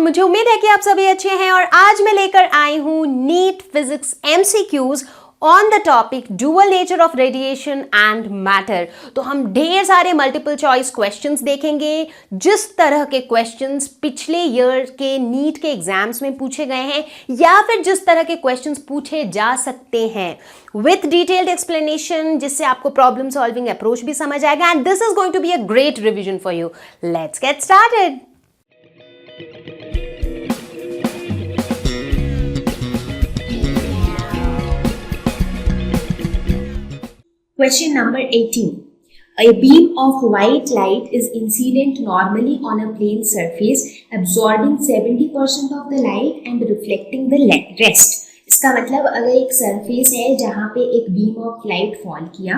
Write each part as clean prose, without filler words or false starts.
मुझे उम्मीद है कि आप सभी अच्छे हैं और आज मैं लेकर आई हूं NEET physics MCQs on the topic dual nature of radiation and matter. तो हम ढेर सारे मल्टीपल चॉइस क्वेश्चंस देखेंगे, जिस तरह के क्वेश्चंस पिछले ईयर के नीट के एग्जाम्स में पूछे गए हैं या फिर जिस तरह के क्वेश्चंस पूछे जा सकते हैं विथ डिटेल्ड एक्सप्लेनेशन, जिससे आपको प्रॉब्लम सॉल्विंग अप्रोच भी समझ आएगा। And this is going to be a great revision for you. Let's get started. Question number 18. A beam of white light is incident normally on a plane surface, absorbing 70% of the light and reflecting the rest. इसका मतलब अगर एक surface है जहाँ पे एक beam of light fall किया,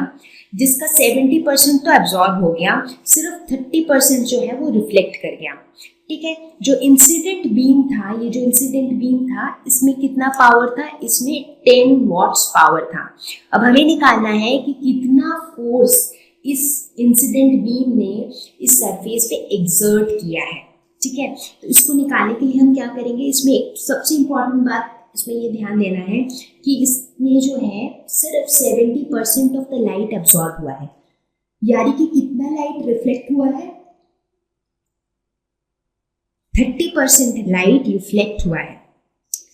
जिसका 70% तो एब्जॉर्ब हो गया, सिर्फ 30% जो है वो रिफ्लेक्ट कर गया। ठीक है, जो इंसिडेंट बीम था, ये जो इंसिडेंट बीम था, इसमें कितना पावर था? इसमें 10 वॉट्स पावर था। अब हमें निकालना है कि कितना फोर्स इस इंसिडेंट बीम ने इस सरफेस पे एक्सर्ट किया है। ठीक है, तो इसको निकालने के लिए हम क्या करेंगे? इसमें एक सबसे इंपॉर्टेंट बात इसमें ये ध्यान देना है कि इसमें जो है सिर्फ 70% ऑफ द लाइट एब्जॉर्ब हुआ है, यानी कि कितना लाइट रिफ्लेक्ट हुआ है? 30% लाइट रिफ्लेक्ट हुआ है।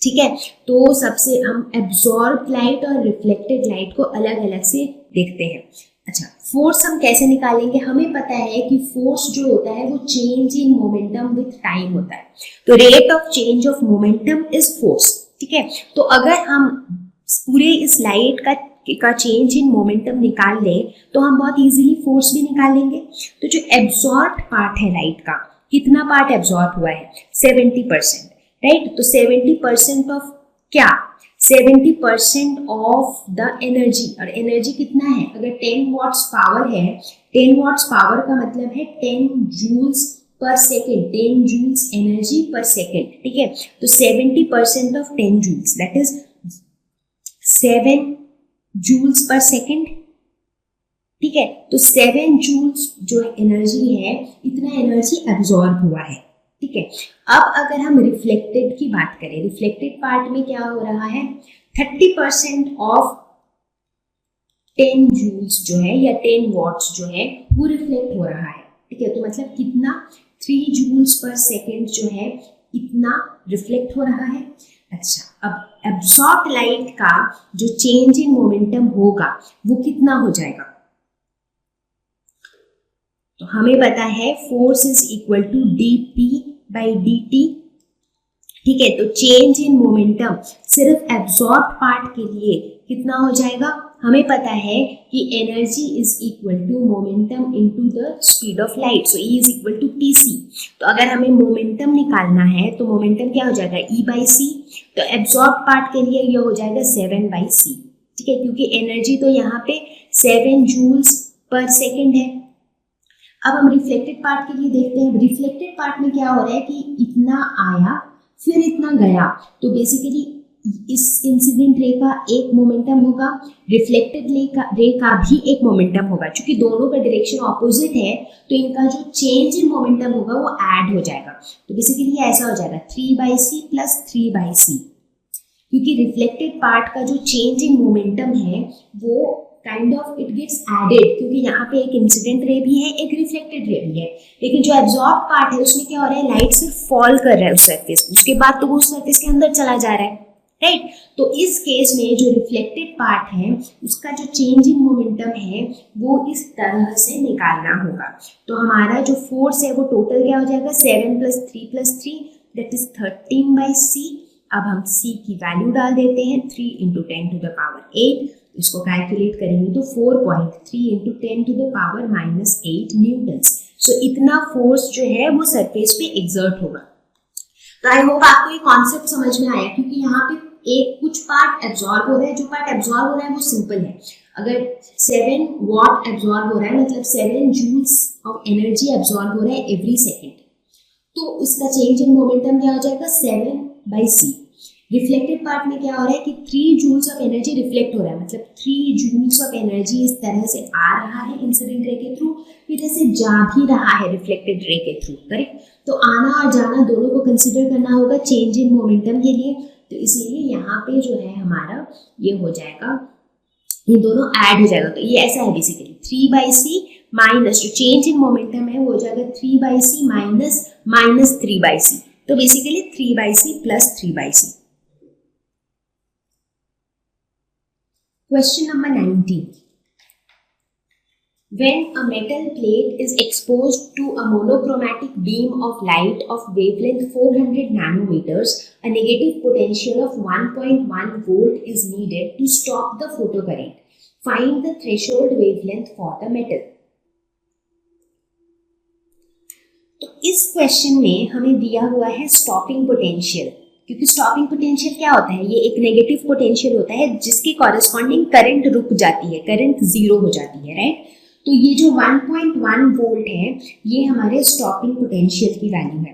ठीक है, तो सबसे हम एब्जॉर्ब लाइट और रिफ्लेक्टेड लाइट को अलग अलग से देखते हैं। अच्छा, फोर्स हम कैसे निकालेंगे? हमें पता है कि फोर्स जो होता है वो change in momentum with time होता है। तो rate of change of momentum is force. ठीक है, तो अगर हम पूरे इस लाइट का चेंज इन मोमेंटम निकाल लें तो हम बहुत इजीली फोर्स भी निकाल लेंगे। तो जो एब्जॉर्ब पार्ट है लाइट का, कितना पार्ट एब्जॉर्ब हुआ है? 70%। राइट, तो 70% ऑफ क्या? 70% ऑफ द एनर्जी। और एनर्जी कितना है? अगर 10 वॉट्स पावर है, 10 वॉट्स पावर का मतलब है 10 joules per second, 10 joules energy per second. ठीक है, तो 70% of 10 joules that is 7 joules per second. ठीक है, तो 7 जूल्स जो एनर्जी है, इतना एनर्जी एब्जॉर्ब हुआ है। ठीक है, अब अगर हम रिफ्लेक्टेड की बात करें, रिफ्लेक्टेड पार्ट में क्या हो रहा है? 30% ऑफ 10 जूल्स जो है या 10 वॉट्स जो है वो रिफ्लेक्ट हो रहा है। ठीक है, तो मतलब कितना? 3 जूल्स पर सेकेंड जो है इतना रिफ्लेक्ट हो रहा है। अच्छा, अब एब्जॉर्ब लाइट का जो चेंज इन मोमेंटम होगा वो कितना हो जाएगा? तो हमें पता है force is equal to dp by dt। ठीक है, तो चेंज इन मोमेंटम सिर्फ एब्जॉर्ब पार्ट के लिए कितना हो जाएगा? हमें पता है कि energy is equal to momentum into the speed of light, so E is equal to tc। तो अगर हमें मोमेंटम निकालना है तो मोमेंटम क्या हो जाएगा? E by c। तो एब्जॉर्ब पार्ट के लिए ये हो जाएगा 7 बाई c। ठीक है, क्योंकि एनर्जी तो यहाँ पे 7 जूल्स पर सेकेंड है। अब हम रिफ्लेक्टेड पार्ट के लिए देखते हैं। रिफ्लेक्टेड पार्ट में क्या हो रहा है कि इतना आया फिर इतना गया, तो बेसिकली इस इंसिडेंट रे का एक मोमेंटम होगा, रिफ्लेक्टेड रे का भी एक मोमेंटम होगा। क्योंकि दोनों का डायरेक्शन ऑपोजिट है तो इनका जो चेंज इन मोमेंटम होगा वो ऐड हो जाएगा। तो बेसिकली ऐसा हो जाएगा 3 बाई सी प्लस 3 बाई सी, क्योंकि रिफ्लेक्टेड पार्ट का जो चेंज इन मोमेंटम है वो kind of it gets added, क्योंकि यहाँ पे एक इंसिडेंट रे भी है, एक रिफ्लेक्टेड रे भी है। लेकिन जो एब्जॉर्ब पार्ट है उसमें क्या हो रहा है? लाइट सिर्फ फॉल कर रहा है उस सरफेस, उसके बाद तो वो उस सरफेस के अंदर चला जा रहा है। राइट, तो इस केस में जो रिफ्लेक्टेड पार्ट है उसका जो चेंज इन मोमेंटम है वो इस तरह से निकालना होगा। तो हमारा जो फोर्स है वो टोटल क्या हो जाएगा? 7 plus 3 plus 3 that is 13 by C. अब हम c की वैल्यू डाल देते हैं, 3 इंटू 10 टू द पावर 8। इसको कैलकुलेट करेंगे तो 4.3 into 10 to the power minus 8 newtons. So इतना फोर्स जो है वो सरफेस पे एक्सर्ट होगा। तो आई होप आपको ये कॉन्सेप्ट समझ में आया, क्योंकि यहाँ पे एक कुछ पार्ट एब्जॉर्ब हो रहा है, जो पार्ट एब्जॉर्ब हो रहा है वो सिंपल है। अगर 7 वॉट एब्जॉर्ब हो रहा है मतलब 7 जूल्स ऑफ एनर्जी एब्जॉर्ब हो रहा है एवरी सेकेंड, तो उसका चेंज इन मोमेंटम क्या हो जाएगा? 7 बाई सी। रिफ्लेक्टेड पार्ट में क्या हो रहा है कि 3 जूल्स ऑफ एनर्जी रिफ्लेक्ट हो रहा है, मतलब 3 जूल्स ऑफ एनर्जी इस तरह से आ रहा है इंसिडेंट रे के थ्रू, फिर ऐसे जा भी रहा है रिफ्लेक्टेड रे के थ्रू, करेक्ट। तो आना और जाना दोनों को कंसिडर करना होगा चेंज इन मोमेंटम के लिए, तो इसलिए यहाँ पे जो है हमारा ये हो जाएगा, ये दोनों ऐड हो जाएगा। तो ये ऐसा है बेसिकली 3/c माइनस जो चेंज इन मोमेंटम है वो हो जाएगा 3/c माइनस 3/c, तो basically 3/c plus 3/c। Question number 19. When a metal plate is exposed to a monochromatic beam of light of wavelength 400 nanometers, a negative potential of 1.1 volt is needed to stop the photocurrent. Find the threshold wavelength for the metal. तो इस question में हमें दिया हुआ है stopping potential, क्योंकि stopping potential क्या होता है, ये एक नेगेटिव पोटेंशियल होता है जिसकी कॉरेस्पॉन्डिंग करंट रुक जाती है, करंट जीरो हो जाती है, राइट। तो ये जो 1.1 वोल्ट है ये हमारे स्टॉपिंग पोटेंशियल की वैल्यू है,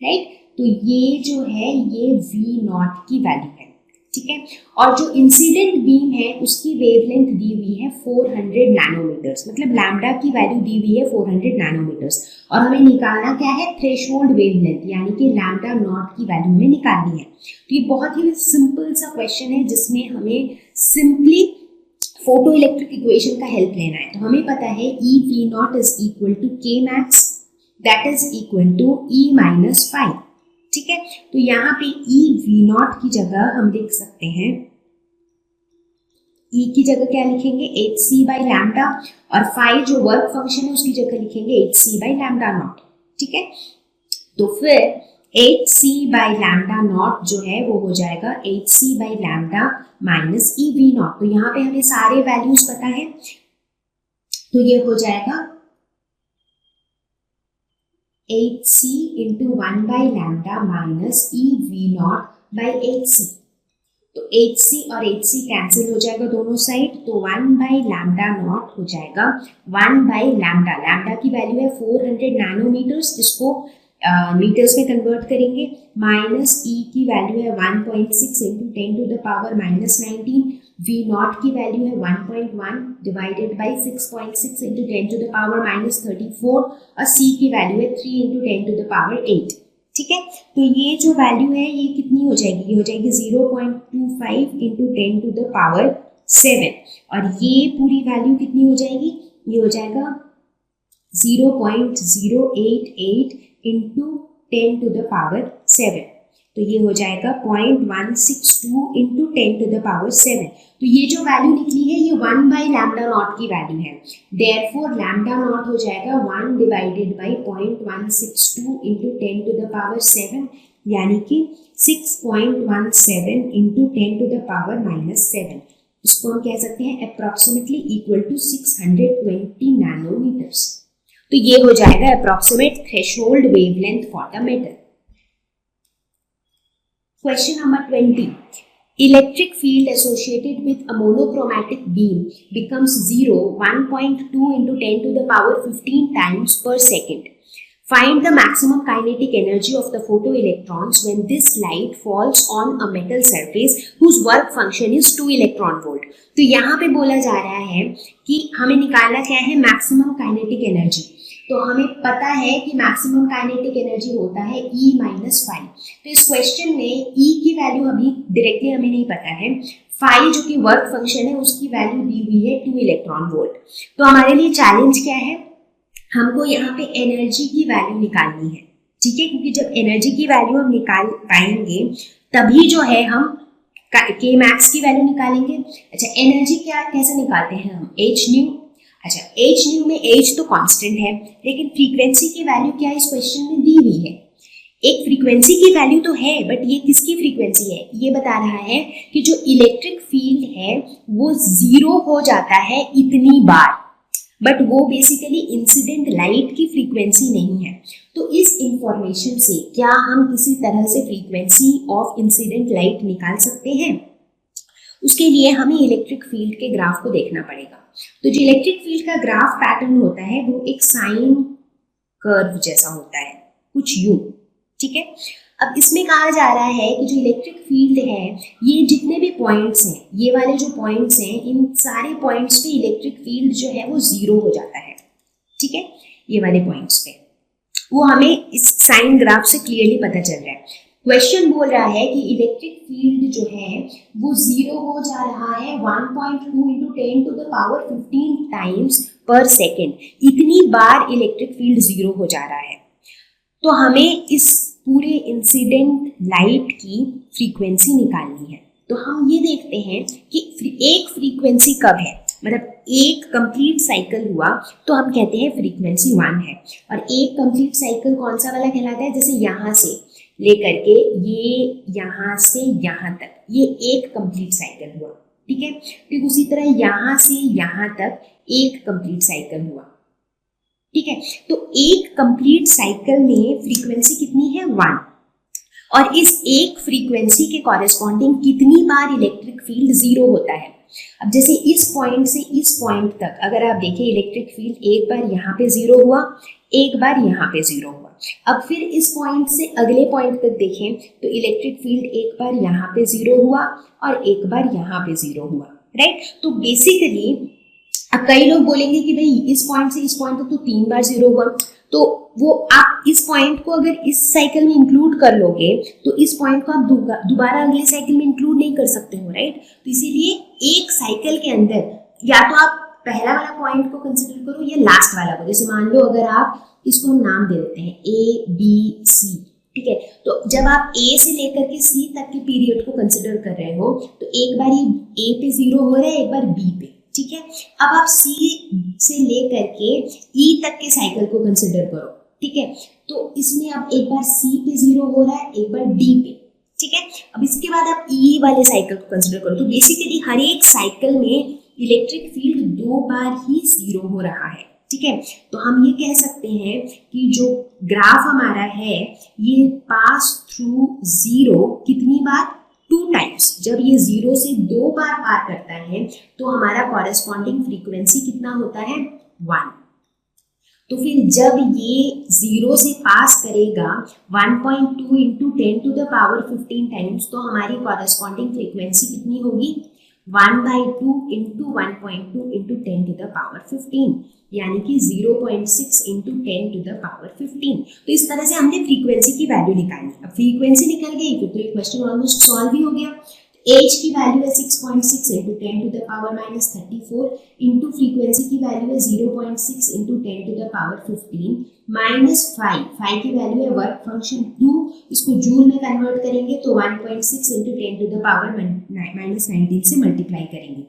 राइट। तो ये जो है ये V0 की वैल्यू है, ठीक है। और जो इंसिडेंट बीम है उसकी वेवलेंथ दी हुई है 400 नैनोमीटर्स, मतलब लैम्डा की वैल्यू दी हुई है 400 नैनोमीटर्स, और हमें निकालना क्या है, थ्रेशोल्ड वेवलेंथ, यानी कि लैम्डा नॉट की वैल्यू हमें निकालनी है। तो ये बहुत ही सिंपल सा क्वेश्चन है जिसमें हमें सिंपली फोटो इलेक्ट्रिक इक्वेशन का हेल्प लेना है। तो हमें पता है E V0 is equal to K max that is equal to E minus 5, ठीक है। तो यहाँ पे E V0 की जगह हम लिख सकते हैं, E की जगह क्या लिखेंगे, hc बाई लैम्डा, और फाई जो वर्क फंक्शन है उसकी जगह लिखेंगे hc बाई लैम्डा नॉट, ठीक है। तो फिर hc बाई लैम्डा नॉट जो है वो हो जाएगा hc by lambda minus E V0। तो यहाँ पे हमें सारे वैल्यूज पता है, तो ये हो जाएगा hc into 1 by lambda minus E V0 by hc। तो hc और hc कैंसिल हो जाएगा दोनों साइड, तो 1 बाई लैम्डा नॉट हो जाएगा 1 बाई लैम्डा, लैम्डा की वैल्यू है 400 नैनोमीटर्स, इसको मीटर्स में कन्वर्ट करेंगे, माइनस E की वैल्यू है 1.6 into 10 to the power minus 19, V0 की वैल्यू है 1.1 divided by 6.6 into 10 to the power minus 34, और C की वैल्यू है 3 इंटू 10 टू द पावर 8, ठीक है। तो ये जो वैल्यू है ये कितनी हो जाएगी, ये हो जाएगी 0.25 इंटू 10 टू द पावर 7, और ये पूरी वैल्यू कितनी हो जाएगी, ये हो जाएगा 0.088 इंटू 10 टू द पावर 7, तो ये हो जाएगा 0.162 इंटू 10 टू द पावर 7। तो ये जो वैल्यू निकली है ये 1 बाई लैम्डा नॉट की वैल्यू है, देयरफॉर लैम्डा नॉट हो जाएगा 1 divided by 0.162 into 10 to the power 7, यानी कि 6.17 into 10 to the power minus 7। इसको हम कह सकते हैं अप्रॉक्सीमेटली इक्वल टू 620 नैनोमीटर्स। तो ये हो जाएगा approximate threshold wavelength for the metal. Question number 20. Electric field associated with a monochromatic beam becomes 1.2 into 10 to the power 15 times per second. Find the maximum kinetic energy of the photoelectrons when this light falls on a metal surface whose work function is 2 electron volt. तो यहाँ पे बोला जा रहा है कि हमें निकालना क्या है, मैक्सिमम काइनेटिक एनर्जी। तो हमें पता है कि मैक्सिमम काइनेटिक एनर्जी होता है E माइनस 5। तो इस क्वेश्चन में E की वैल्यू अभी डायरेक्टली हमें नहीं पता है, फाई जो कि वर्क फंक्शन है उसकी वैल्यू दी हुई है 2 इलेक्ट्रॉन वोल्ट। तो हमारे लिए चैलेंज क्या है, हमको यहाँ पे एनर्जी की वैल्यू निकालनी है, ठीक है, क्योंकि जब एनर्जी की वैल्यू हम निकाल पाएंगे तभी जो है हम के मैक्स की वैल्यू निकालेंगे। अच्छा, एनर्जी क्या कैसे निकालते हैं हम, एच न्यू। अच्छा, एच न्यू में एच तो कांस्टेंट है, लेकिन फ्रीक्वेंसी की वैल्यू क्या इस क्वेश्चन में दी हुई है, एक फ्रीक्वेंसी की वैल्यू तो है, बट ये किसकी फ्रीक्वेंसी है, ये बता रहा है कि जो इलेक्ट्रिक फील्ड है वो 0 हो जाता है इतनी बार, बट वो बेसिकली इंसिडेंट लाइट की फ्रीक्वेंसी नहीं है। तो इस इंफॉर्मेशन से क्या हम किसी तरह से फ्रीक्वेंसी ऑफ इंसिडेंट लाइट निकाल सकते हैं, उसके लिए हमें इलेक्ट्रिक फील्ड के ग्राफ को देखना पड़ेगा। तो जो इलेक्ट्रिक फील्ड का ग्राफ पैटर्न होता है वो एक साइन कर्व जैसा होता है, कुछ यूं, ठीक है। अब इसमें कहा जा रहा है कि जो इलेक्ट्रिक फील्ड है, ये जितने भी पॉइंट्स हैं, ये वाले जो पॉइंट्स हैं, इन सारे पॉइंट्स पे इलेक्ट्रिक फील्ड जो है वो जीरो हो जाता है, ठीक है, ये वाले पॉइंट्स पे, वो हमें इस साइन ग्राफ से क्लियरली पता चल रहा है। क्वेश्चन बोल रहा है कि इलेक्ट्रिक फील्ड जो है वो जीरो हो जा रहा है 1.2 × 10⁻15 टाइम्स पर सेकेंड, इतनी बार इलेक्ट्रिक फील्ड जीरो हो जा रहा है। तो हमें इस पूरे इंसिडेंट लाइट की फ्रीक्वेंसी निकालनी है। तो हम ये देखते हैं कि एक फ्रीक्वेंसी कब है, मतलब एक कंप्लीट साइकिल हुआ तो हम कहते हैं फ्रीक्वेंसी 1 है, और एक कंप्लीट साइकिल कौन सा वाला कहलाता है, जैसे यहाँ से लेकर के ये यहाँ से यहाँ तक, ये एक कंप्लीट साइकिल हुआ, ठीक है। फिर उसी तरह यहाँ से यहाँ तक एक कंप्लीट साइकिल हुआ, ठीक है। तो एक कंप्लीट साइकिल में फ्रीक्वेंसी कितनी है, 1, और इस एक फ्रीक्वेंसी के कॉरेस्पॉन्डिंग कितनी बार इलेक्ट्रिक फील्ड जीरो होता है। अब जैसे इस पॉइंट से इस पॉइंट तक अगर आप देखें, इलेक्ट्रिक फील्ड एक बार यहाँ पे जीरो हुआ, एक बार यहाँ पे जीरो हुआ। अब फिर इस पॉइंट से अगले पॉइंट तक देखें तो इलेक्ट्रिक फील्ड एक बार यहाँ पे जीरो हुआ और एक बार यहाँ पे जीरो हुआ, राइट। तो बेसिकली अब कई लोग बोलेंगे कि भाई इस पॉइंट से इस पॉइंट तक तो 3 बार जीरो हुआ, तो वो आप इस पॉइंट को अगर इस साइकिल में इंक्लूड कर लोगे तो इस पॉइंट को आप दोबारा अगले साइकिल में इंक्लूड नहीं कर सकते हो, राइट। तो इसीलिए एक साइकिल के अंदर या तो आप पहला वाला पॉइंट को कंसिडर करो या लास्ट वाला को। जैसे मान लो अगर आप इसको हम नाम दे देते हैं A-B-C, ठीक है। तो जब आप A से लेकर के C तक के पीरियड को कंसिडर कर रहे हो तो एक बार ये A पे जीरो हो रहा है, एक बार B पे, ठीक है। अब आप C से लेकर के E तक के साइकिल को कंसिडर करो, ठीक है। तो इसमें अब एक बार C पे जीरो हो रहा है, एक बार D पे, ठीक है। अब इसके बाद आप E वाले साइकिल को कंसिडर करो। तो बेसिकली हर एक साइकिल में इलेक्ट्रिक फील्ड 2 बार ही जीरो हो रहा है, ठीक है। तो हम ये कह सकते हैं कि जो ग्राफ हमारा है ये पास थ्रू जीरो कितनी बार, 2 टाइम्स। जब ये जीरो से 2 बार पार करता है तो हमारा कॉरेस्पॉन्डिंग फ्रीक्वेंसी कितना होता है, 1। तो फिर जब ये जीरो से पास करेगा 1.2 × 10⁻15 टाइम्स तो हमारी कॉरेस्पॉन्डिंग फ्रीक्वेंसी कितनी होगी, 1/2 × 1.2 × 10⁻15, यानी कि 0.6 × 10⁻15। तो इस तरह से हमने फ्रीक्वेंसी की वैल्यू निकाली। अब फ्रीक्वेंसी निकल गई तो ये क्वेश्चन ऑलमोस्ट सॉल्व ही हो गया। एच की वैल्यू है 6.6 × 10⁻34 इंटू फ्रीक्वेंसी की वैल्यू है 0.6 × 10⁻15 माइनस 5 की वैल्यू है वर्क फंक्शन 2, इसको जूल में कन्वर्ट करेंगे तो 1.6 × 10⁻−19 से मल्टीप्लाई करेंगे।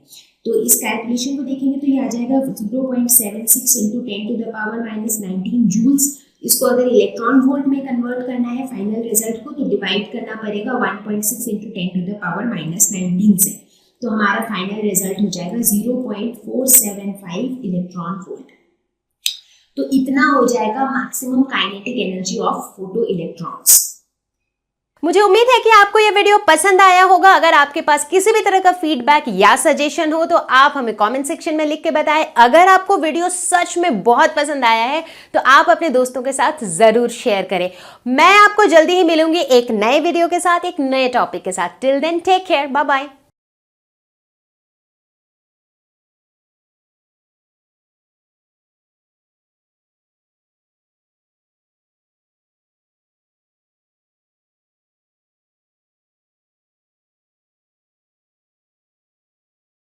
तो इस कैलकुलेशन को देखेंगे तो ये आ जाएगा 0.76 × 10⁻−19 जूल्स। इसको अगर इलेक्ट्रॉन वोल्ट में कन्वर्ट करना है फाइनल रिजल्ट को तो डिवाइड करना पड़ेगा 1.6 × 10⁻−19 से, तो हमारा फाइनल रिजल्ट हो जाएगा 0.475 इलेक्ट्रॉन वोल्ट। तो इतना हो जाएगा maximum kinetic energy of photo electrons. मुझे उम्मीद है कि आपको यह वीडियो पसंद आया होगा। अगर आपके पास किसी भी तरह का फीडबैक या सजेशन हो तो आप हमें कमेंट सेक्शन में लिख के बताएं। अगर आपको वीडियो सच में बहुत पसंद आया है तो आप अपने दोस्तों के साथ जरूर शेयर करें। मैं आपको जल्दी ही मिलूंगी एक नए वीडियो के साथ, एक नए टॉपिक के साथ। Till then take care, bye bye.